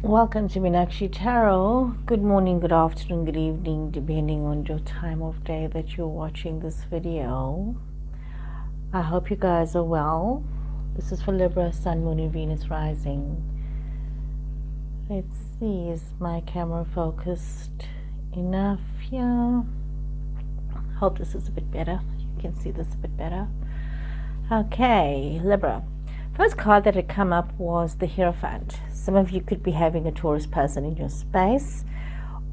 Welcome to Meenakshi Tarot. Good morning, good afternoon, good evening, depending on your time of day that you're watching this video. I hope you guys are well. This is for Libra, Sun, Moon, and Venus rising. Let's see, is my camera focused enough here? Hope this is a bit better. You can see this a bit better. Okay, Libra. First card that had come up was the Hierophant. Some of you could be having a Taurus person in your space,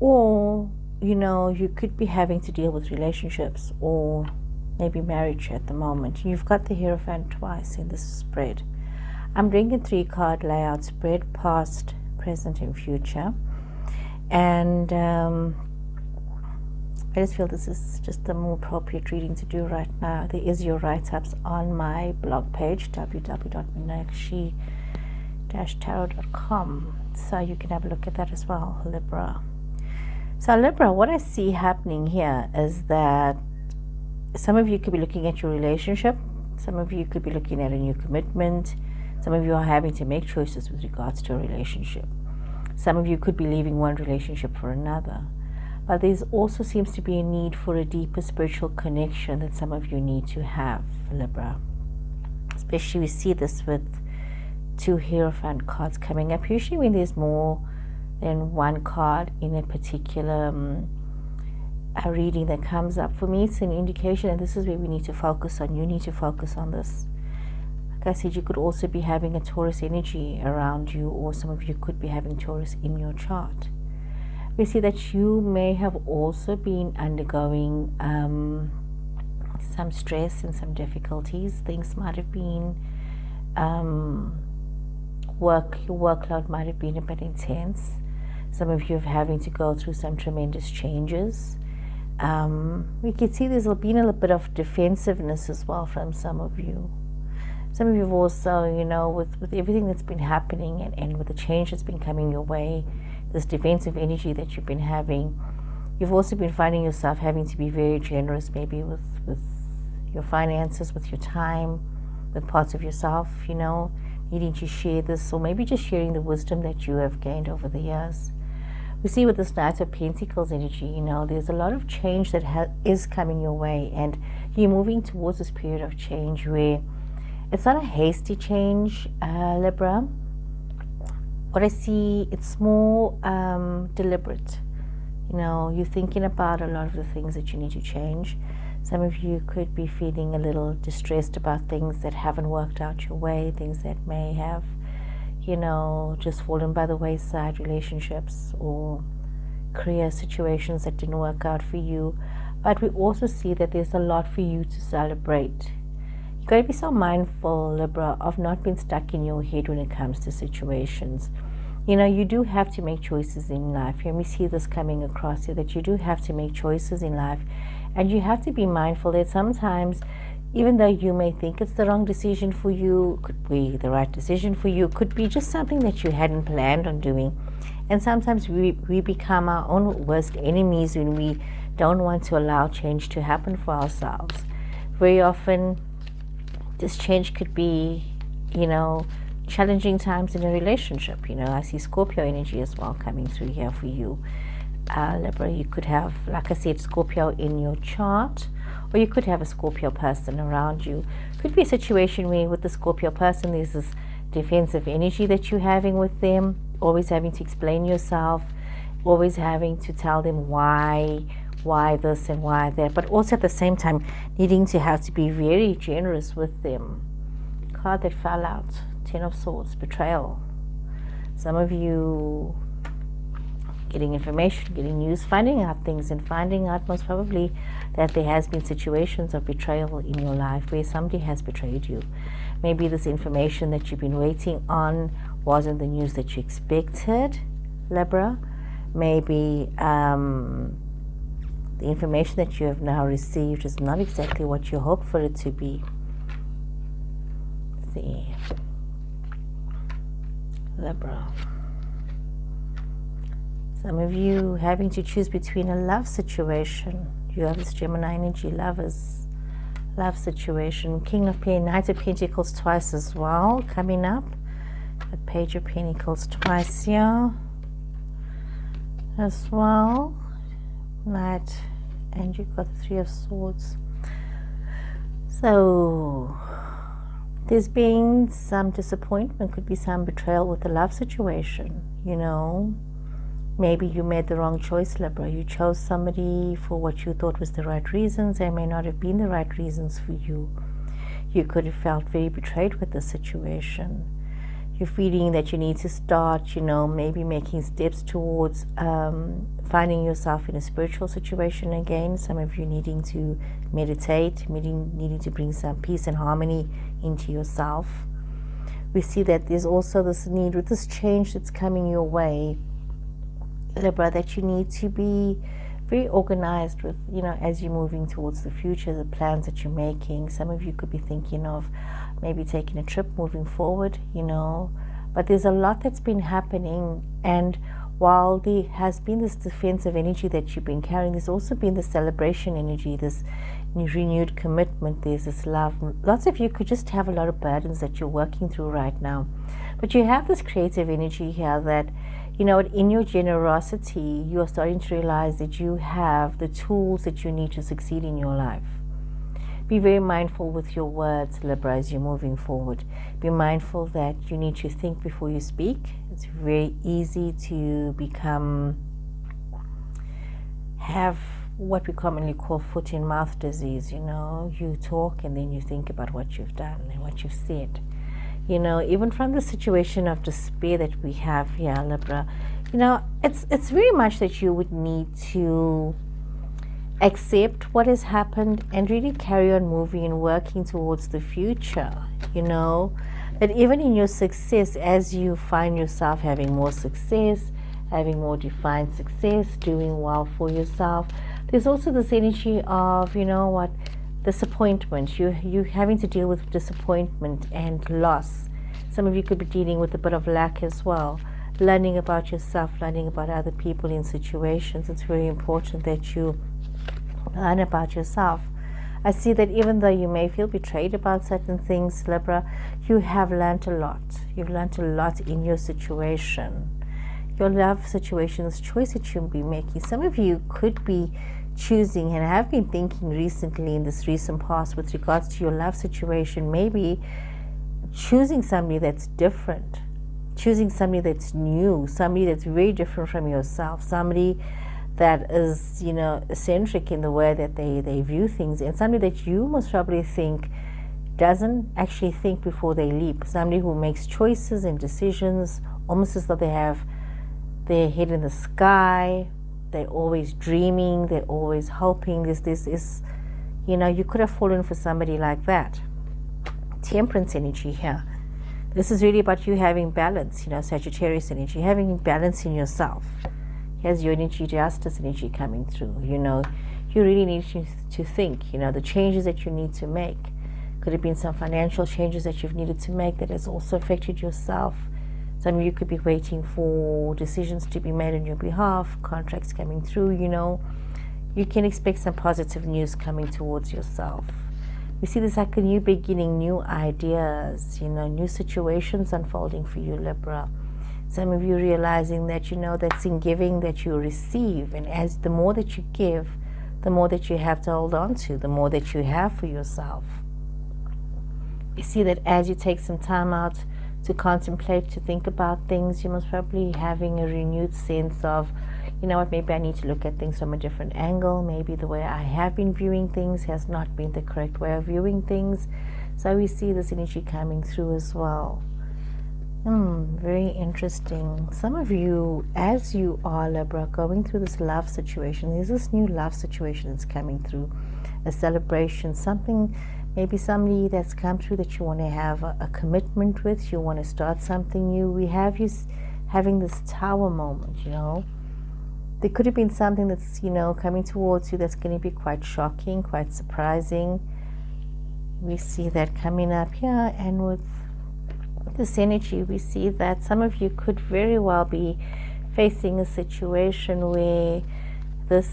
or you could be having to deal with relationships or maybe marriage at the moment. You've got the Hierophant twice in this spread. I'm doing a 3-card layout spread, past, present, and future, and I just feel this is just the more appropriate reading to do right now. There is your write-ups on my blog page, www.meenakshi-tarot.com, so you can have a look at that as well, Libra. So Libra, what I see happening here is that some of you could be looking at your relationship, some of you could be looking at a new commitment, some of you are having to make choices with regards to a relationship. Some of you could be leaving one relationship for another. But there also seems to be a need for a deeper spiritual connection that some of you need to have, Libra. Especially we see this with 2 Hierophant cards coming up. Usually when there's more than one card in a particular a reading that comes up, for me it's an indication, and this is where we need to focus on. You need to focus on this. Like I said, you could also be having a Taurus energy around you, or some of you could be having Taurus in your chart. We see that you may have also been undergoing some stress and some difficulties. Things might have been your workload might have been a bit intense. Some of you are having to go through some tremendous changes. We can see there's been a little bit of defensiveness as well from some of you. Some of you have also, with everything that's been happening and with the change that's been coming your way, this defensive energy that you've been having, you've also been finding yourself having to be very generous, maybe with your finances, with your time, with parts of yourself, needing to share this, or maybe just sharing the wisdom that you have gained over the years. We see with this Knight of Pentacles energy, there's a lot of change that is coming your way, and you're moving towards this period of change where it's not a hasty change, Libra. What I see, it's more deliberate. You're thinking about a lot of the things that you need to change. Some of you could be feeling a little distressed about things that haven't worked out your way, things that may have, just fallen by the wayside, relationships or career situations that didn't work out for you. But we also see that there's a lot for you to celebrate. You've got to be so mindful, Libra, of not being stuck in your head when it comes to situations. You do have to make choices in life. We see this coming across here, that you do have to make choices in life. And you have to be mindful that sometimes, even though you may think it's the wrong decision for you, could be the right decision for you, could be just something that you hadn't planned on doing. And sometimes we become our own worst enemies when we don't want to allow change to happen for ourselves. Very often, this change could be, challenging times in a relationship. I see Scorpio energy as well coming through here for you. Libra, you could have, like I said, Scorpio in your chart, or you could have a Scorpio person around you. Could be a situation where with the Scorpio person there's this defensive energy that you're having with them, always having to explain yourself, always having to tell them why this and why that, but also at the same time needing to have to be very generous with them. Card that fell out, 10 of Swords, betrayal. Some of you getting information, getting news, finding out things, and finding out most probably that there has been situations of betrayal in your life where somebody has betrayed you. Maybe this information that you've been waiting on wasn't the news that you expected, Libra. Maybe the information that you have now received is not exactly what you hoped for it to be. Let's see. Libra. Some of you having to choose between a love situation. You have this Gemini energy, love situation. King of Knight of Pentacles twice as well coming up. The Page of Pentacles twice here as well. Knight, and you've got the Three of Swords. So there's been some disappointment, could be some betrayal with the love situation, you know. Maybe you made the wrong choice, Libra. You chose somebody for what you thought was the right reasons. They may not have been the right reasons for you. You could have felt very betrayed with the situation. You're feeling that you need to start, you know, maybe making steps towards finding yourself in a spiritual situation again. Some of you needing to meditate, needing to bring some peace and harmony into yourself. We see that there's also this need with this change that's coming your way, Libra, that you need to be very organized with, you know, as you're moving towards the future, the plans that you're making. Some of you could be thinking of maybe taking a trip moving forward, you know, but there's a lot that's been happening. And while there has been this defensive energy that you've been carrying, there's also been the celebration energy, this renewed commitment, there's this love. Lots of you could just have a lot of burdens that you're working through right now, but you have this creative energy here that, you know, in your generosity, you are starting to realize that you have the tools that you need to succeed in your life. Be very mindful with your words, Libra, as you're moving forward. Be mindful that you need to think before you speak. It's very easy to have what we commonly call foot and mouth disease, you know. You talk and then you think about what you've done and what you've said. You know, even from the situation of despair that we have here, Libra, you know, it's very much that you would need to accept what has happened and really carry on moving and working towards the future, you know. That even in your success, as you find yourself having more success, having more defined success, doing well for yourself, there's also this energy of, you know what, disappointment. You having to deal with disappointment and loss. Some of you could be dealing with a bit of lack as well. Learning about yourself, learning about other people in situations. It's very important that you learn about yourself. I see that even though you may feel betrayed about certain things, Libra, you have learned a lot. You've learned a lot in your situation. Your love situation, this choice that you'll be making. Some of you could be choosing and have been thinking recently in this recent past with regards to your love situation, maybe choosing somebody that's different, choosing somebody that's new, somebody that's very different from yourself, somebody that is, you know, eccentric in the way that they view things, and somebody that you most probably think doesn't actually think before they leap, somebody who makes choices and decisions almost as though they have their head in the sky. They're always dreaming, they're always hoping. This is, you know, you could have fallen for somebody like that. Temperance energy here. This is really about you having balance, you know, Sagittarius energy, having balance in yourself. Here's your energy, justice energy coming through. You know, you really need to think, you know, the changes that you need to make. Could have been some financial changes that you've needed to make that has also affected yourself. Some of you could be waiting for decisions to be made on your behalf, contracts coming through, you know. You can expect some positive news coming towards yourself. We see this like a new beginning, new ideas, you know, new situations unfolding for you, Libra. Some of you realizing that, you know, that's in giving that you receive. And as the more that you give, the more that you have to hold on to, the more that you have for yourself. You see that as you take some time out to contemplate, to think about things, you're most probably having a renewed sense of, you know what, maybe I need to look at things from a different angle. Maybe the way I have been viewing things has not been the correct way of viewing things. So we see this energy coming through as well. Very interesting. Some of you, as you are, Libra, going through this love situation, there's this new love situation that's coming through, a celebration, something, maybe somebody that's come through that you want to have a commitment with, you want to start something new. We have you having this tower moment, you know. There could have been something that's, you know, coming towards you that's going to be quite shocking, quite surprising. We see that coming up here, and with this energy, we see that some of you could very well be facing a situation where this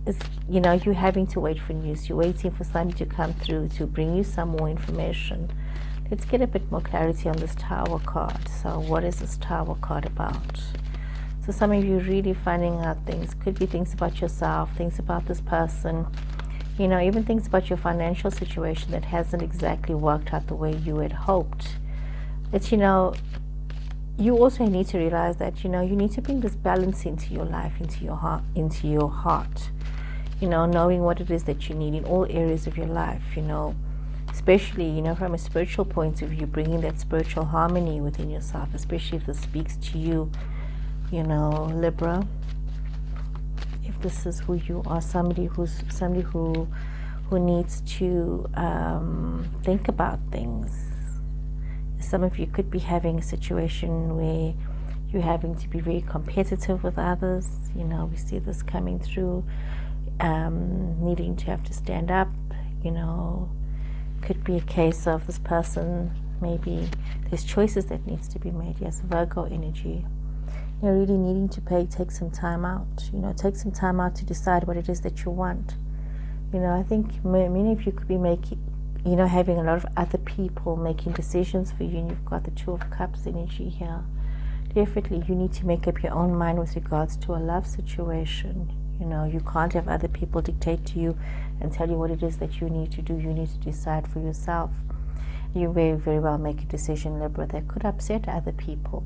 is, you know, you're having to wait for news. You're waiting for somebody to come through to bring you some more information. Let's get a bit more clarity on this Tower card. So what is this Tower card about? So some of you really finding out things. Could be things about yourself, things about this person, you know, even things about your financial situation that hasn't exactly worked out the way you had hoped. It's, you know, you also need to realize that, you know, you need to bring this balance into your life, into your heart, you know, knowing what it is that you need in all areas of your life, you know, especially, you know, from a spiritual point of view, bringing that spiritual harmony within yourself, especially if this speaks to you, you know, Libra. If this is who you are, somebody who needs to think about things. Some of you could be having a situation where you're having to be very competitive with others. You know, we see this coming through, needing to have to stand up, you know. Could be a case of this person, maybe there's choices that needs to be made. Yes, Virgo energy. You're really needing to take some time out, you know, take some time out to decide what it is that you want. You know, I think many of you could be you know, having a lot of other people making decisions for you, and you've got the Two of Cups energy here. Definitely, you need to make up your own mind with regards to a love situation. You know, you can't have other people dictate to you and tell you what it is that you need to do. You need to decide for yourself. You may very well make a decision, Libra, that could upset other people.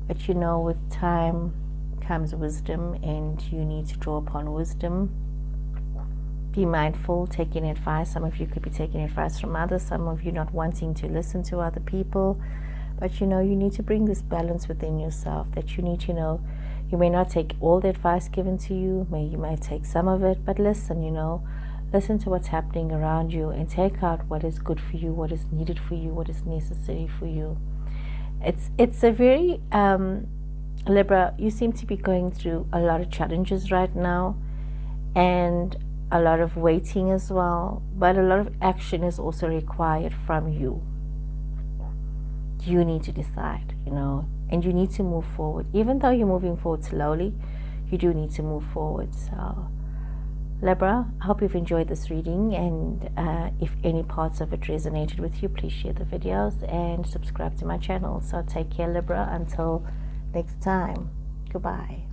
But, you know, with time comes wisdom, and you need to draw upon wisdom. Be mindful, taking advice. Some of you could be taking advice from others, some of you not wanting to listen to other people. But, you know, you need to bring this balance within yourself, that you need to know, you may not take all the advice given to you, you might take some of it, but listen, you know, listen to what's happening around you and take out what is good for you, what is needed for you, what is necessary for you. It's a very, Libra, you seem to be going through a lot of challenges right now, and a lot of waiting as well, but a lot of action is also required from you. You need to decide, you know, and you need to move forward. Even though you're moving forward slowly, you do need to move forward. So, Libra, I hope you've enjoyed this reading, and if any parts of it resonated with you, please share the videos and subscribe to my channel. So take care, Libra, until next time. Goodbye.